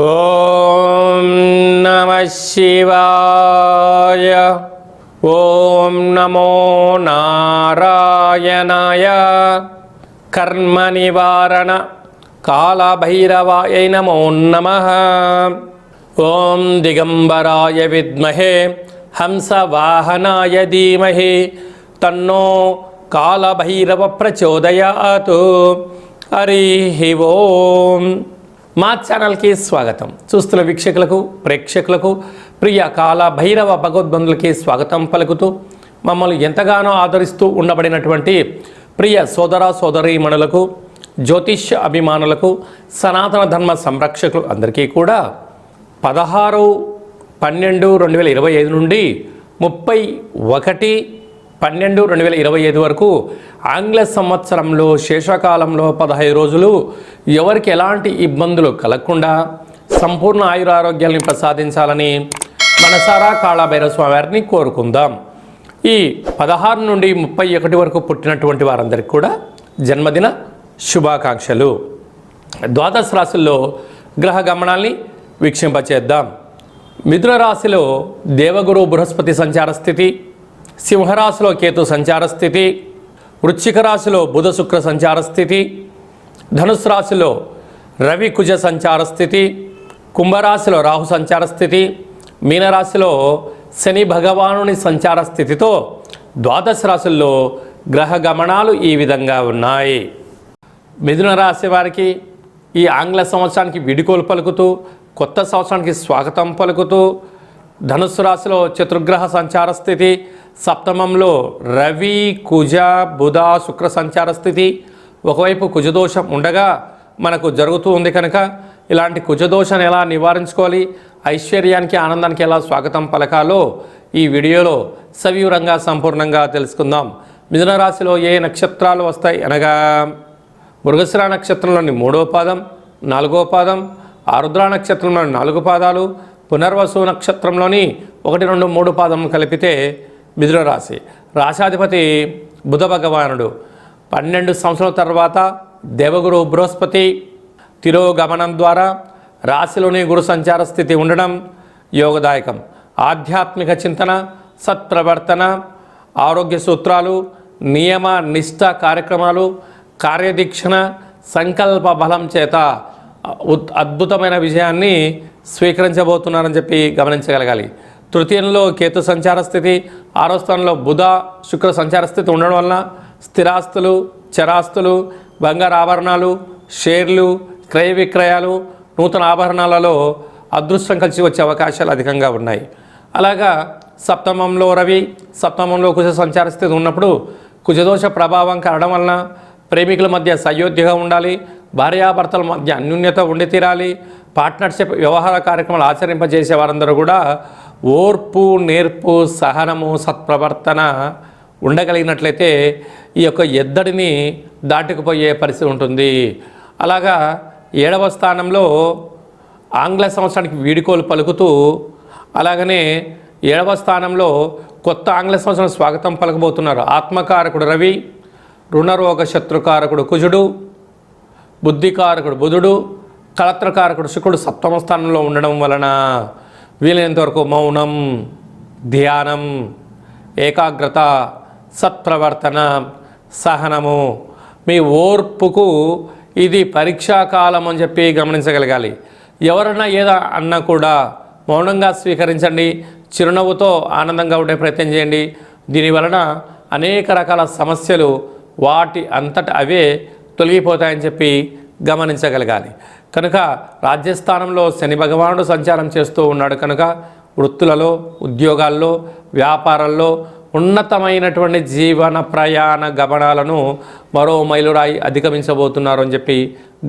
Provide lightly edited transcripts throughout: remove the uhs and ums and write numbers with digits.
ఓం నమః శివాయ. ఓం నమో నారాయణాయ. కర్మ నివారణ కాళభైరవాయ నమో నమః. ఓం దిగంబరాయ విద్మహే హంసవాహనాయ ధీమహి తన్నో కాళభైరవ ప్రచోదయాత్. హరి ఓం. మా ఛానల్కి స్వాగతం. చూస్తున్న వీక్షకులకు, ప్రేక్షకులకు, ప్రియ కాళభైరవ భగవద్బంధులకి స్వాగతం పలుకుతూ, మమ్మల్ని ఎంతగానో ఆదరిస్తూ ఉండబడినటువంటి ప్రియ సోదర సోదరీమణులకు, జ్యోతిష్య అభిమానులకు, సనాతన ధర్మ సంరక్షకులు అందరికీ కూడా 16/12/2025 నుండి 31/12/2025 వరకు ఆంగ్ల సంవత్సరంలో శేషకాలంలో 15 రోజులు ఎవరికి ఎలాంటి ఇబ్బందులు కలగకుండా సంపూర్ణ ఆయురారోగ్యాన్ని ప్రసాదించాలని మనసారా కాళభైరవ స్వామి వారిని కోరుకుందాం. ఈ 16 నుండి 31 వరకు పుట్టినటువంటి వారందరికీ కూడా జన్మదిన శుభాకాంక్షలు. ద్వాదశ రాశుల్లో గ్రహ గమనాల్ని వీక్షింపచేద్దాం. మిథున రాశిలో దేవగురు బృహస్పతి సంచార స్థితి, సింహరాశిలో కేతు సంచార స్థితి, వృశ్చిక రాశిలో బుధ శుక్ర సంచార స్థితి, ధనుసు రాశిలో రవి కుజ సంచార స్థితి, కుంభరాశిలో రాహు సంచార స్థితి, మీనరాశిలో శని భగవానుని సంచార స్థితితో ద్వాదశ రాశుల్లో గ్రహ గమనాలు ఈ విధంగా ఉన్నాయి. మిథున రాశి వారికి ఈ ఆంగ్ల సంవత్సరానికి వీడుకోలు పలుకుతూ, కొత్త సంవత్సరానికి స్వాగతం పలుకుతూ, ధనుస్సు రాశిలో చతుర్గ్రహ సంచార స్థితి, సప్తమంలో రవి కుజ బుధ శుక్ర సంచార స్థితి. ఒకవైపు కుజదోషం ఉండగా మనకు జరుగుతూ ఉంది కనుక ఇలాంటి కుజదోషాన్ని ఎలా నివారించుకోవాలి, ఐశ్వర్యానికి ఆనందానికి ఎలా స్వాగతం పలకాలో ఈ వీడియోలో సవివరంగా సంపూర్ణంగా తెలుసుకుందాం. మిథున రాశిలో ఏ నక్షత్రాలు వస్తాయి అనగా మృగశిర నక్షత్రంలోని 3వ పాదం, 4వ పాదం, ఆరుద్ర నక్షత్రంలోని 4 పాదాలు, పునర్వసు నక్షత్రంలోని 1, 2, 3 పాదం కలిపితే మిథున రాశి. రాశాధిపతి బుధ భగవానుడు. 12 సంవత్సరాల తర్వాత దేవగురు బృహస్పతి తిరోగమనం ద్వారా రాశిలోని గురు సంచార స్థితి ఉండడం యోగదాయకం. ఆధ్యాత్మిక చింతన, సత్ప్రవర్తన, ఆరోగ్య సూత్రాలు, నియమ నిష్ఠ కార్యక్రమాలు, కార్యదీక్షణ, సంకల్ప బలం చేత అద్భుతమైన విజయాన్ని స్వీకరించబోతున్నారని చెప్పి గమనించగలగాలి. తృతీయంలో కేతు సంచార స్థితి, 6వ స్థానంలో బుధ శుక్ర సంచార స్థితి ఉండడం వలన స్థిరాస్తులు, చరాస్తులు, బంగారు ఆభరణాలు, షేర్లు, క్రయ విక్రయాలు, నూతన ఆభరణాలలో అదృష్టం కలిసి వచ్చే అవకాశాలు అధికంగా ఉన్నాయి. అలాగా సప్తమంలో రవి, సప్తమంలో కుజ సంచార స్థితి ఉన్నప్పుడు కుజదోష ప్రభావం కావడం వలన ప్రేమికుల మధ్య సయోధ్యగా ఉండాలి, భార్యాభర్తల మధ్య అన్యోన్యత ఉండి తీరాలి. పార్ట్నర్షిప్ వ్యవహార కార్యక్రమాలు ఆచరింపజేసే వారందరూ కూడా ఓర్పు, నేర్పు, సహనము, సత్ప్రవర్తన ఉండగలిగినట్లయితే ఈ యొక్క ఎద్దడిని దాటుకుపోయే పరిస్థితి ఉంటుంది. అలాగా 7వ స్థానంలో ఆంగ్ల సంవత్సరానికి వీడుకోలు పలుకుతూ, అలాగనే 7వ స్థానంలో కొత్త ఆంగ్ల సంవత్సరం స్వాగతం పలకబోతున్నారు ఆత్మకారకుడు రవి, రుణరోగ శత్రుకారకుడు కుజుడు, బుద్ధికారకుడు బుధుడు, కళత్రకారకుడు శుక్రుడు 7వ స్థానంలో ఉండడం వలన వీలైనంతవరకు మౌనం, ధ్యానం, ఏకాగ్రత, సత్ప్రవర్తన, సహనము, మీ ఓర్పుకు ఇది పరీక్షాకాలం అని చెప్పి గమనించగలగాలి. ఎవరన్నా ఏదో అన్నా కూడా మౌనంగా స్వీకరించండి, చిరునవ్వుతో ఆనందంగా ఉండే ప్రయత్నం చేయండి. దీనివలన అనేక రకాల సమస్యలు వాటి అంతట అవే తొలగిపోతాయని చెప్పి గమనించగలగాలి. కనుక రాజ్యస్థానంలో శని భగవానుడు సంచారం చేస్తూ ఉన్నాడు కనుక వృత్తులలో, ఉద్యోగాల్లో, వ్యాపారాల్లో ఉన్నతమైనటువంటి జీవన ప్రయాణ గమనాలను మరో మైలురాయి అధిగమించబోతున్నారు అని చెప్పి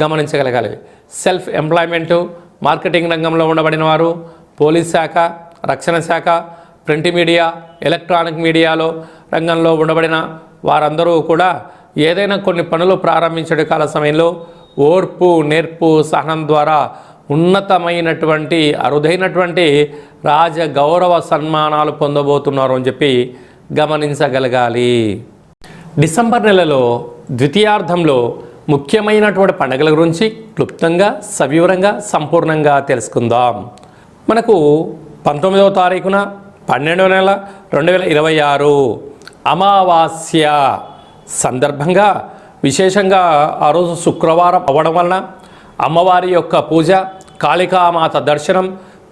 గమనించగలగాలి. సెల్ఫ్ ఎంప్లాయ్మెంటు, మార్కెటింగ్ రంగంలో ఉండబడిన వారు, పోలీస్ శాఖ, రక్షణ శాఖ, ప్రింట్ మీడియా, ఎలక్ట్రానిక్ మీడియాలో రంగంలో ఉండబడిన వారందరూ కూడా ఏదైనా కొన్ని పనులు ప్రారంభించే కాల సమయంలో ఓర్పు, నేర్పు, సహనం ద్వారా ఉన్నతమైనటువంటి అరుదైనటువంటి రాజ గౌరవ సన్మానాలు పొందబోతున్నారు అని చెప్పి గమనించగలగాలి. డిసెంబర్ నెలలో ద్వితీయార్థంలో ముఖ్యమైనటువంటి పండుగల గురించి క్లుప్తంగా సవివరంగా సంపూర్ణంగా తెలుసుకుందాం. మనకు 19వ తారీఖున 12వ నెల 2026 అమావాస్య సందర్భంగా విశేషంగా ఆ రోజు శుక్రవారం అవ్వడం వలన అమ్మవారి యొక్క పూజ, కాళికామాత దర్శనం,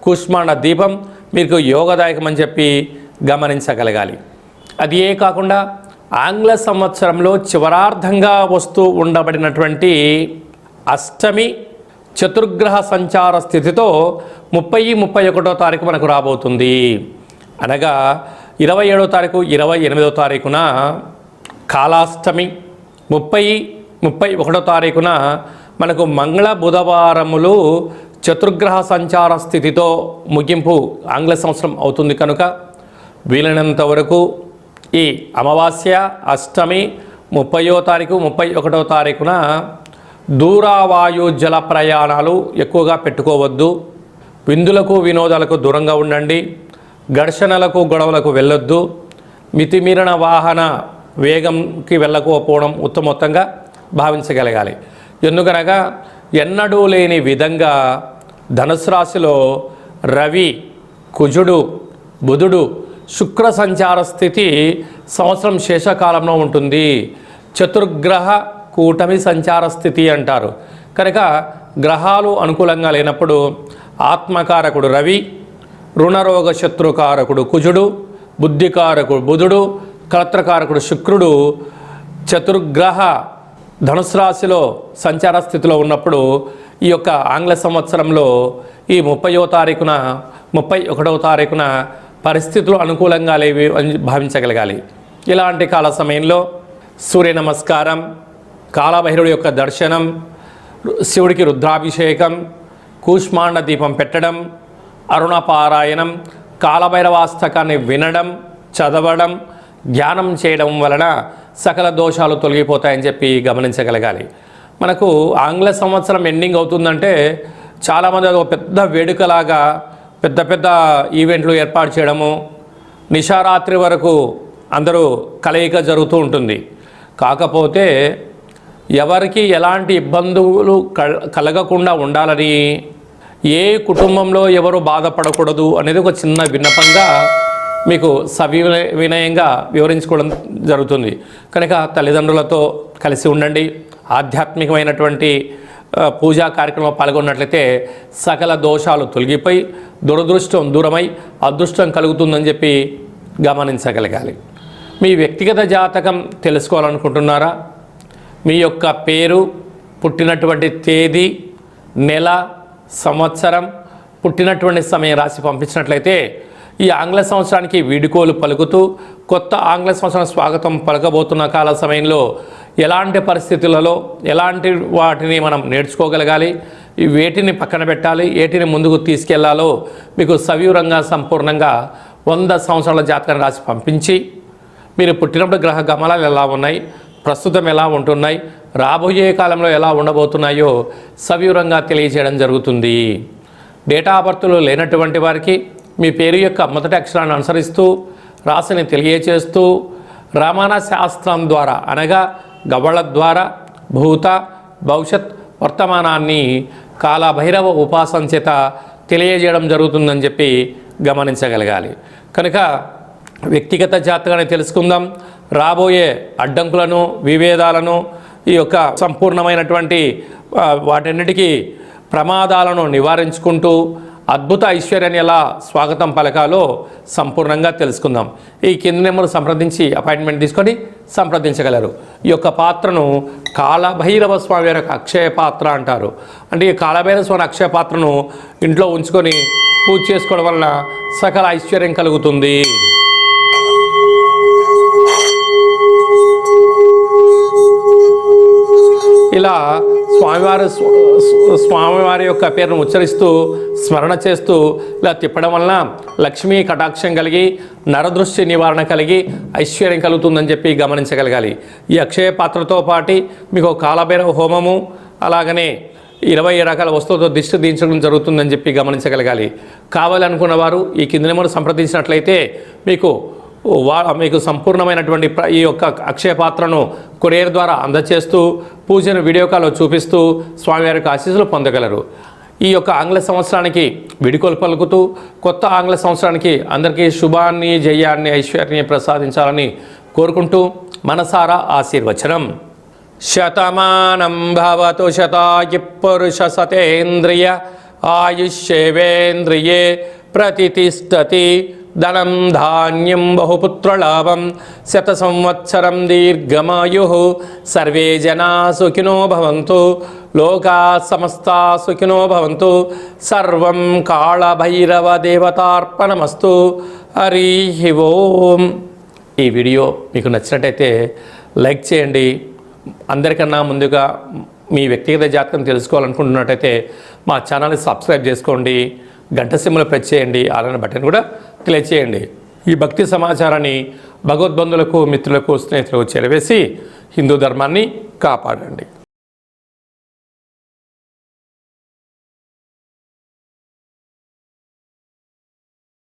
కూష్మాండ దీపం మీకు యోగదాయకమని చెప్పి గమనించగలగాలి. అది ఏ కాకుండా ఆంగ్ల సంవత్సరంలో చివరార్థంగా వస్తూ ఉండబడినటువంటి అష్టమి చతుర్గ్రహ సంచార స్థితితో 30-31వ తారీఖు మనకు రాబోతుంది. అనగా 27వ తారీఖు 28వ తారీఖున కాలాష్టమి, 30-31వ తారీఖున మనకు మంగళ బుధవారములు చతుర్గ్రహ సంచార స్థితితో ముగింపు ఆంగ్ల సంవత్సరం అవుతుంది. కనుక వీలైనంత వరకు ఈ అమావాస్య, అష్టమి, 30వ తారీఖు 31వ తారీఖున దూరావాయు జల ప్రయాణాలు ఎక్కువగా పెట్టుకోవద్దు. విందులకు వినోదాలకు దూరంగా ఉండండి. ఘర్షణలకు గొడవలకు వెళ్ళొద్దు. మితిమీరిన వాహన వేగంకి వెళ్ళకపోవడం ఉత్తమోత్తంగా భావించగలగాలి. ఎందుకనగా ఎన్నడూ లేని విధంగా ధనుసు రాశిలో రవి, కుజుడు, బుధుడు, శుక్ర సంచార స్థితి సంవత్సరం శేషకాలంలో ఉంటుంది. చతుర్గ్రహ కూటమి సంచార స్థితి అంటారు. కనుక గ్రహాలు అనుకూలంగా లేనప్పుడు ఆత్మకారకుడు రవి, రుణరోగ శత్రుకారకుడు కుజుడు, బుద్ధికారకుడు బుధుడు, కలత్రకారకుడు శుక్రుడు చతుర్గ్రహ ధనుసు రాశిలో సంచార స్థితిలో ఉన్నప్పుడు ఈ యొక్క ఆంగ్ల సంవత్సరంలో ఈ 30వ తారీఖున 31వ తారీఖున పరిస్థితులు అనుకూలంగా లేవి అని భావించగలగాలి. ఇలాంటి కాల సమయంలో సూర్య నమస్కారం, కాలభైరవుడి యొక్క దర్శనం, శివుడికి రుద్రాభిషేకం, కూష్మాండ దీపం పెట్టడం, అరుణ పారాయణం, కాలభైరవాస్తకాన్ని వినడం, చదవడం, ధ్యానం చేయడం వలన సకల దోషాలు తొలగిపోతాయని చెప్పి గమనించగలగాలి. మనకు ఆంగ్ల సంవత్సరం ఎండింగ్ అవుతుందంటే చాలామంది అది ఒక పెద్ద వేడుకలాగా పెద్ద పెద్ద ఈవెంట్లు ఏర్పాటు చేయడము, నిశారాత్రి వరకు అందరూ కలయిక జరుగుతూ ఉంటుంది. కాకపోతే ఎవరికి ఎలాంటి ఇబ్బందులు కలగకుండా ఉండాలని, ఏ కుటుంబంలో ఎవరు బాధపడకూడదు అనేది ఒక చిన్న విన్నపంగా మీకు వినయంగా వివరించుకోవడం జరుగుతుంది. కనుక తల్లిదండ్రులతో కలిసి ఉండండి. ఆధ్యాత్మికమైనటువంటి పూజా కార్యక్రమంలో పాల్గొన్నట్లయితే సకల దోషాలు తొలగిపోయి దురదృష్టం దూరమై అదృష్టం కలుగుతుందని చెప్పి గమనించగలగాలి. మీ వ్యక్తిగత జాతకం తెలుసుకోవాలనుకుంటున్నారా? మీ యొక్క పేరు, పుట్టినటువంటి తేదీ, నెల, సంవత్సరం, పుట్టినటువంటి సమయం రాసి పంపించినట్లయితే ఈ ఆంగ్ల సంవత్సరానికి వీడుకోలు పలుకుతూ కొత్త ఆంగ్ల సంవత్సరం స్వాగతం పలకబోతున్న కాల సమయంలో ఎలాంటి పరిస్థితులలో ఎలాంటి వాటిని మనం నేర్చుకోగలగాలి, వేటిని పక్కన పెట్టాలి, వేటిని ముందుకు తీసుకెళ్లాలో మీకు సవివరంగా సంపూర్ణంగా 100 సంవత్సరాల జాతకాన్ని రాసి పంపించి మీరు పుట్టినప్పుడు గ్రహ గమనాలు ఎలా ఉన్నాయి, ప్రస్తుతం ఎలా ఉంటున్నాయి, రాబోయే కాలంలో ఎలా ఉండబోతున్నాయో సవివరంగా తెలియజేయడం జరుగుతుంది. డేటా ఆఫ్ బర్త్లు లేనటువంటి వారికి మీ పేరు యొక్క మొదటి అక్షరాన్ని అనుసరిస్తూ రాశిని తెలియచేస్తూ రమణ శాస్త్రం ద్వారా అనగా గవ్వళ ద్వారా భూత భవిష్యత్ వర్తమానాన్ని కాలభైరవ ఉపాసన చేత తెలియజేయడం జరుగుతుందని చెప్పి గమనించగలగాలి. కనుక వ్యక్తిగత జాతకాన్ని తెలుసుకుందాం. రాబోయే అడ్డంకులను, విభేదాలను, ఈ యొక్క సంపూర్ణమైనటువంటి వాటన్నిటికీ ప్రమాదాలను నివారించుకుంటూ అద్భుత ఐశ్వర్యాన్ని ఎలా స్వాగతం పలకాలో సంపూర్ణంగా తెలుసుకుందాం. ఈ కింది నెంబర్ సంప్రదించి అపాయింట్మెంట్ తీసుకొని సంప్రదించగలరు. ఈ యొక్క పాత్రను కాలభైరవ స్వామి యొక్క అక్షయ పాత్ర అంటారు. అంటే ఈ కాలభైరవ స్వామి అక్షయ పాత్రను ఇంట్లో ఉంచుకొని పూజ చేసుకోవడం వలన సకల ఐశ్వర్యం కలుగుతుంది. ఇలా స్వామివారి యొక్క పేరును ఉచ్చరిస్తూ స్మరణ చేస్తూ ఇలా తిప్పడం వలన లక్ష్మీ కటాక్షం కలిగి నరదృష్టి నివారణ కలిగి ఐశ్వర్యం కలుగుతుందని చెప్పి గమనించగలగాలి. ఈ అక్షయ పాత్రతో పాటు మీకు కాలభైరవ హోమము, అలాగనే 20 రకాల వస్తువులతో దిష్టి దించడం జరుగుతుందని చెప్పి గమనించగలగాలి. కావాలనుకున్న వారు ఈ కింది నెంబర్ సంప్రదించినట్లయితే మీకు మీకు సంపూర్ణమైనటువంటి ఈ యొక్క అక్షయ పాత్రను కొరియర్ ద్వారా అందజేస్తూ పూజను వీడియో కాల్లో చూపిస్తూ స్వామివారికి ఆశీస్సులు పొందగలరు. ఈ యొక్క ఆంగ్ల సంవత్సరానికి విడుకోలు పలుకుతూ కొత్త ఆంగ్ల సంవత్సరానికి అందరికీ శుభాన్ని, జయాన్ని, ఐశ్వర్యాన్ని ప్రసాదించాలని కోరుకుంటూ మనసారా ఆశీర్వచనం. శతమానం భవతు శతాయు పురుష సతేంద్రియ ఆయుష్యేవేంద్రియే ప్రతిష్టతి. ధనం ధాన్యం బహుపుత్రలాభం శత సంవత్సరం దీర్ఘమాయు. సర్వే జనా సుఖినో భవంతు. లోకా సమస్తా సుఖినో భవంతు. సర్వం కాళభైరవ దేవతార్పణమస్తు. హరి ఓం. ఈ వీడియో మీకు నచ్చినట్టయితే లైక్ చేయండి. అందరికన్నా ముందుగా మీ వ్యక్తిగత జాతకం తెలుసుకోవాలనుకుంటున్నట్టయితే మా ఛానల్ని సబ్స్క్రైబ్ చేసుకోండి. గంట సింబల్ ప్రెస్ చేయండి. అలానే బటన్ కూడా క్లిక్ చేయండి. ఈ భక్తి సమాచారాన్ని భగవద్బంధులకు, మిత్రులకు, స్నేహితులకు చేరవేసి హిందూ ధర్మాన్ని కాపాడండి.